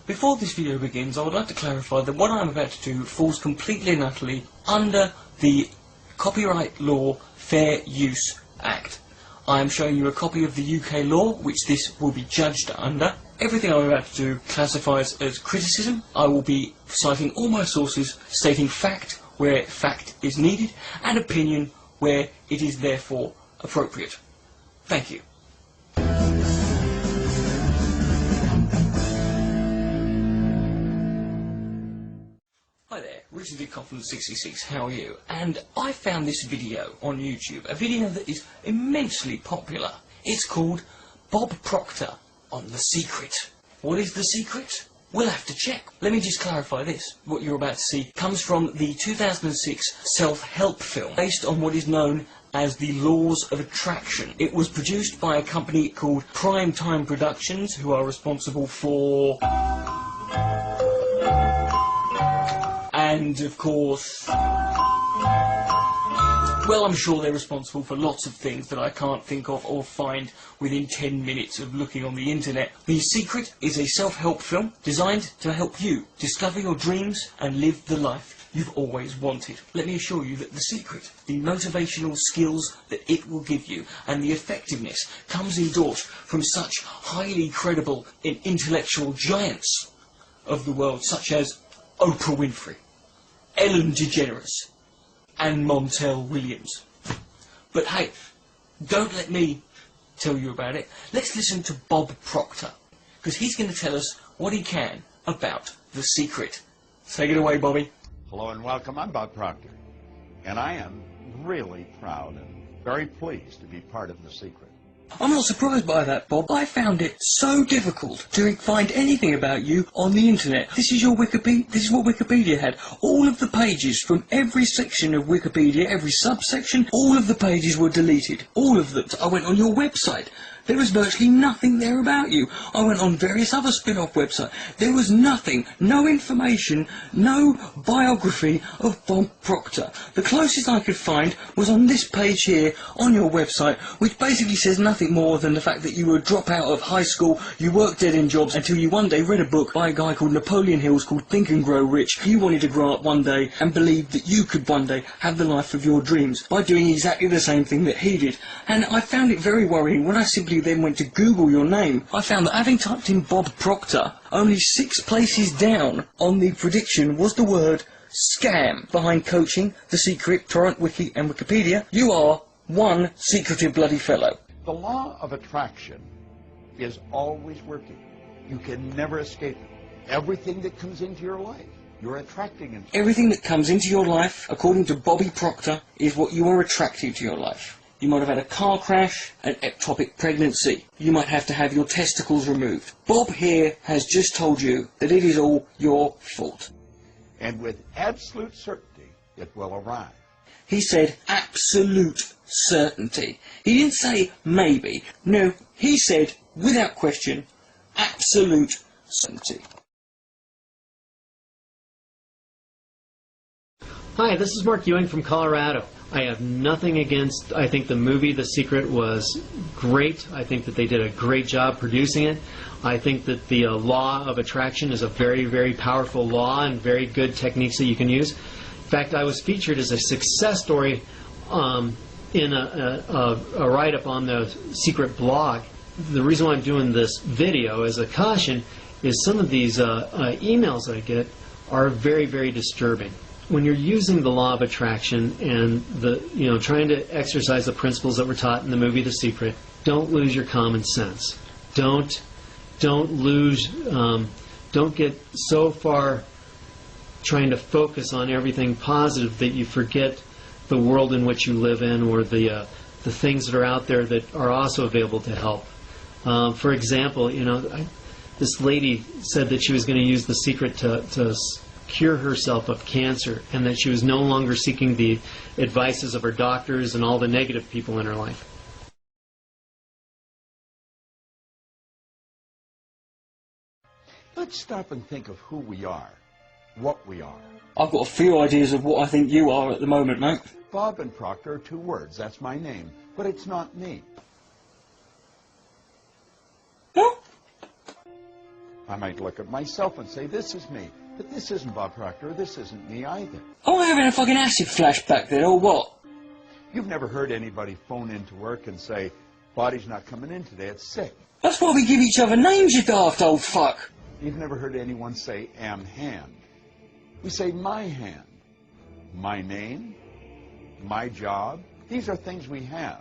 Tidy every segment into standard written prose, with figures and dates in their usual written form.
Before this video begins, I would like to clarify that what I am about to do falls completely and utterly under the Copyright Law Fair Use Act. I am showing you a copy of the UK law, which this will be judged under. Everything I'm about to do classifies as criticism. I will be citing all my sources, stating fact where fact is needed, and opinion where it is therefore appropriate. Thank you. Hi there, Richard D. Confidence 66, how are you? And I found this video on YouTube, a video that is immensely popular. It's called Bob Proctor on The Secret. What is The Secret? We'll have to check. Let me just clarify this. What you're about to see comes from the 2006 self-help film, based on what is known as the Laws of Attraction. It was produced by a company called Prime Time Productions, who are responsible for... and of course... well, I'm sure they're responsible for lots of things that I can't think of or find within 10 minutes of looking on the internet. The Secret is a self-help film designed to help you discover your dreams and live the life you've always wanted. Let me assure you that The Secret, the motivational skills that it will give you and the effectiveness comes endorsed from such highly credible and intellectual giants of the world, such as Oprah Winfrey, Ellen DeGeneres, and Montel Williams. But hey, don't let me tell you about it. Let's listen to Bob Proctor, because he's going to tell us what he can about The Secret. Take it away, Bobby. Hello and welcome. I'm Bob Proctor, and I am really proud and very pleased to be part of The Secret. I'm not surprised by that, Bob. I found it so difficult to find anything about you on the internet. This is your Wikipedia. This is what Wikipedia had. All of the pages from every section of Wikipedia, every subsection, all of the pages were deleted. All of them. I went on your website. There was virtually nothing there about you. I went on various other spin-off websites. There was nothing, no information, no biography of Bob Proctor. The closest I could find was on this page here on your website, which basically says nothing more than the fact that you were a dropout of high school, you worked dead-end jobs until you one day read a book by a guy called Napoleon Hills called Think and Grow Rich. You wanted to grow up one day and believed that you could one day have the life of your dreams by doing exactly the same thing that he did. And I found it very worrying when I simply then went to Google your name. I found that having typed in Bob Proctor, only 6 places down on the prediction was the word scam. Behind coaching, The Secret, Torrent Wiki and Wikipedia, you are one secretive bloody fellow. The law of attraction is always working. You can never escape it. Everything that comes into your life, you're attracting it. Everything that comes into your life, according to Bobby Proctor, is what you are attracting to your life. You might have had a car crash, an ectopic pregnancy. You might have to have your testicles removed. Bob here has just told you that it is all your fault. And with absolute certainty, it will arrive. He said absolute certainty. He didn't say maybe. No, he said, without question, absolute certainty. Hi, this is Mark Ewing from Colorado. I have nothing against, I think the movie The Secret was great. I think that they did a great job producing it. I think that the law of attraction is a very, very powerful law and very good techniques that you can use. In fact, I was featured as a success story in a write-up on the Secret blog. The reason why I'm doing this video as a caution is some of these emails that I get are very, very disturbing. When you're using the law of attraction and trying to exercise the principles that were taught in the movie The Secret, don't lose your common sense. Don't get so far trying to focus on everything positive that you forget the world in which you live in, or the things that are out there that are also available to help. For example, this lady said that she was going to use The Secret to cure herself of cancer, and that she was no longer seeking the advices of her doctors and all the negative people in her life. Let's stop and think of who we are, what we are. I've got a few ideas of what I think you are at the moment, mate. Bob and Proctor are 2 words. That's my name, but it's not me. What? I might look at myself and say, this is me. But this isn't Bob Proctor. This isn't me either. Am I having a fucking acid flashback then, or what? You've never heard anybody phone into work and say, body's not coming in today, it's sick. That's why we give each other names, you daft old fuck. You've never heard anyone say, am hand. We say, my hand. My name. My job. These are things we have.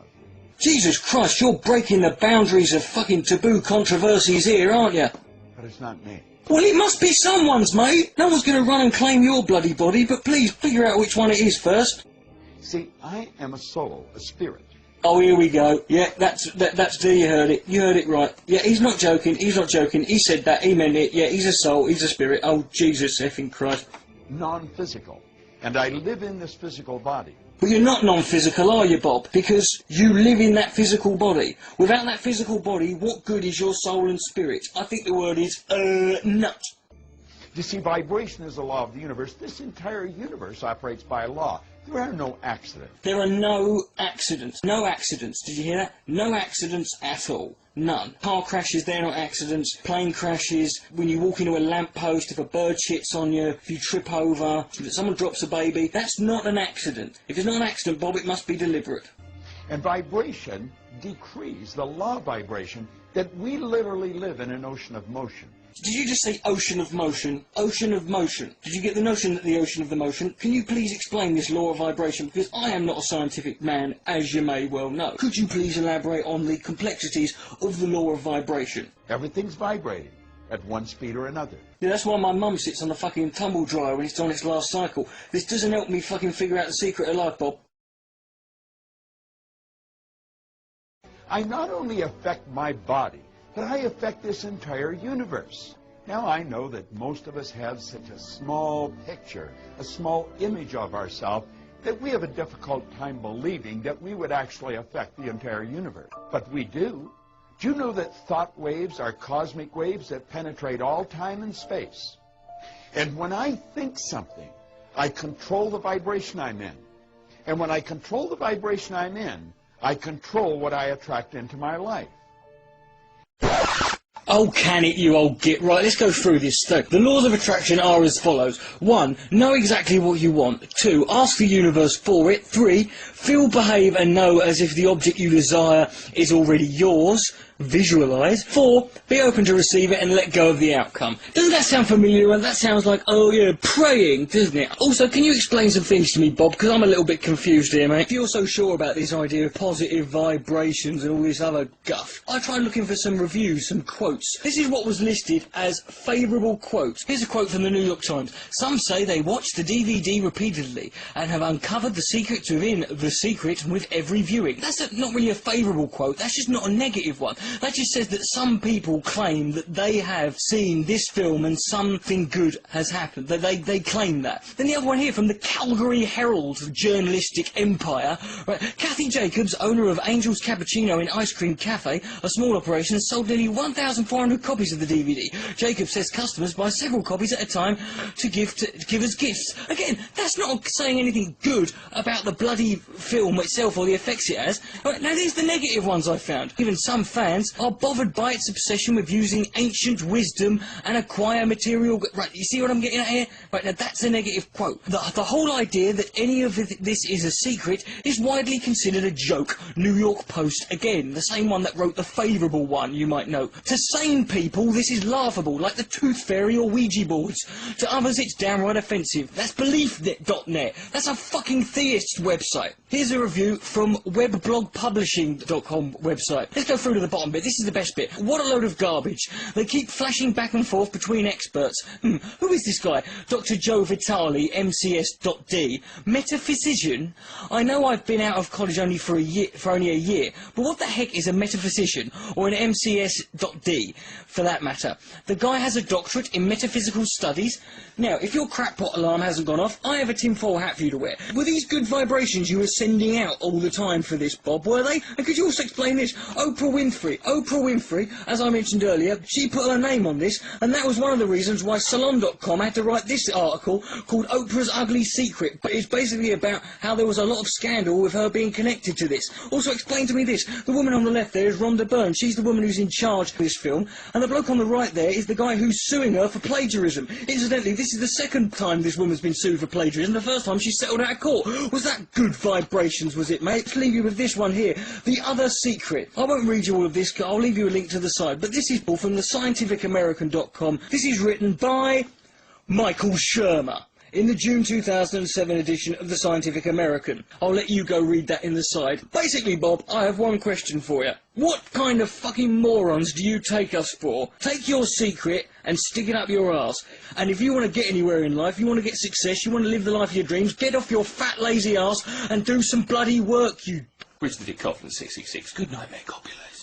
Jesus Christ, you're breaking the boundaries of fucking taboo controversies here, aren't you? But it's not me. Well, it must be someone's, mate. No one's going to run and claim your bloody body, but please figure out which one it is first. See, I am a soul, a spirit. Oh, here we go. Yeah, that's there, you heard it. You heard it right. Yeah, he's not joking, he's not joking. He said that, he meant it. Yeah, he's a soul, he's a spirit. Oh, Jesus effing Christ. Non-physical. And I live in this physical body. But you're not non-physical, are you, Bob? Because you live in that physical body. Without that physical body, what good is your soul and spirit? I think the word is, nut. You see, vibration is a law of the universe. This entire universe operates by law. There are no accidents. There are no accidents. No accidents. Did you hear that? No accidents at all. None. Car crashes, they're not accidents. Plane crashes, when you walk into a lamppost, if a bird shits on you, if you trip over, if someone drops a baby, that's not an accident. If it's not an accident, Bob, it must be deliberate. And vibration decrees the law of vibration that we literally live in an ocean of motion. Did you just say ocean of motion? Ocean of motion. Did you get the notion that the ocean of the motion? Can you please explain this law of vibration? Because I am not a scientific man, as you may well know. Could you please elaborate on the complexities of the law of vibration? Everything's vibrating at one speed or another. Yeah, that's why my mum sits on the fucking tumble dryer when it's on its last cycle. This doesn't help me fucking figure out the secret of life, Bob. I not only affect my body, but I affect this entire universe. Now I know that most of us have such a small picture, a small image of ourselves, that we have a difficult time believing that we would actually affect the entire universe. But we do. Do you know that thought waves are cosmic waves that penetrate all time and space? And when I think something, I control the vibration I'm in. And when I control the vibration I'm in, I control what I attract into my life. Oh, can it, you old git. Right, let's go through this stuff. The laws of attraction are as follows. 1. Know exactly what you want. 2. Ask the universe for it. 3. Feel, behave and know as if the object you desire is already yours. Visualise. 4. Be open to receive it and let go of the outcome. Doesn't that sound familiar? And that sounds like, oh yeah, praying, doesn't it? Also, can you explain some things to me, Bob? Because I'm a little bit confused here, mate. If you're so sure about this idea of positive vibrations and all this other guff, I tried looking for some reviews, some quotes. This is what was listed as favourable quotes. Here's a quote from the New York Times. Some say they watched the DVD repeatedly and have uncovered the secrets within the secret with every viewing. That's not really a favourable quote. That's just not a negative one. That just says that some people claim that they have seen this film and something good has happened. They claim that. Then the other one here from the Calgary Herald journalistic empire. Right. Kathy Jacobs, owner of Angel's Cappuccino and Ice Cream Cafe, a small operation, sold nearly 1,400 copies of the DVD. Jacobs says customers buy several copies at a time to give as gifts. Again, that's not saying anything good about the bloody film itself or the effects it has. Right, now there's the negative ones I found. Even some fans are bothered by its obsession with using ancient wisdom and acquire material... Right, you see what I'm getting at here? Right, now that's a negative quote. The whole idea that any of this is a secret is widely considered a joke. New York Post, again, the same one that wrote the favourable one, you might know. To sane people, this is laughable, like the Tooth Fairy or Ouija boards. To others, it's downright offensive. That's Belief.net. That's a fucking theist's website. Here's a review from webblogpublishing.com website. Let's go through to the bottom bit. This is the best bit. What a load of garbage. They keep flashing back and forth between experts. Who is this guy? Dr. Joe Vitale, MCS.D. Metaphysician? I know I've been out of college only for only a year, but what the heck is a metaphysician? Or an MCS.D, for that matter? The guy has a doctorate in metaphysical studies. Now, if your crackpot alarm hasn't gone off, I have a tinfoil hat for you to wear. Were these good vibrations you were sending out all the time for this, Bob, were they? And could you also explain this? Oprah Winfrey, as I mentioned earlier, she put her name on this, and that was one of the reasons why Salon.com had to write this article called Oprah's Ugly Secret. But it's basically about how there was a lot of scandal with her being connected to this. Also, explain to me this. The woman on the left there is Rhonda Byrne. She's the woman who's in charge of this film, and the bloke on the right there is the guy who's suing her for plagiarism. Incidentally, this is the second time this woman's been sued for plagiarism. The first time she settled out of court. Was that good vibrations, was it, mate? Let's leave you with this one here. The Other Secret. I won't read you all of this, I'll leave you a link to the side, but this is all from thescientificamerican.com. This is written by Michael Shermer in the June 2007 edition of The Scientific American. I'll let you go read that in the side. Basically, Bob, I have one question for you. What kind of fucking morons do you take us for? Take your secret and stick it up your arse. And if you want to get anywhere in life, you want to get success, you want to live the life of your dreams, get off your fat, lazy arse and do some bloody work, you... Richard Dick Kaufman, 666. Good night, mate. God bless.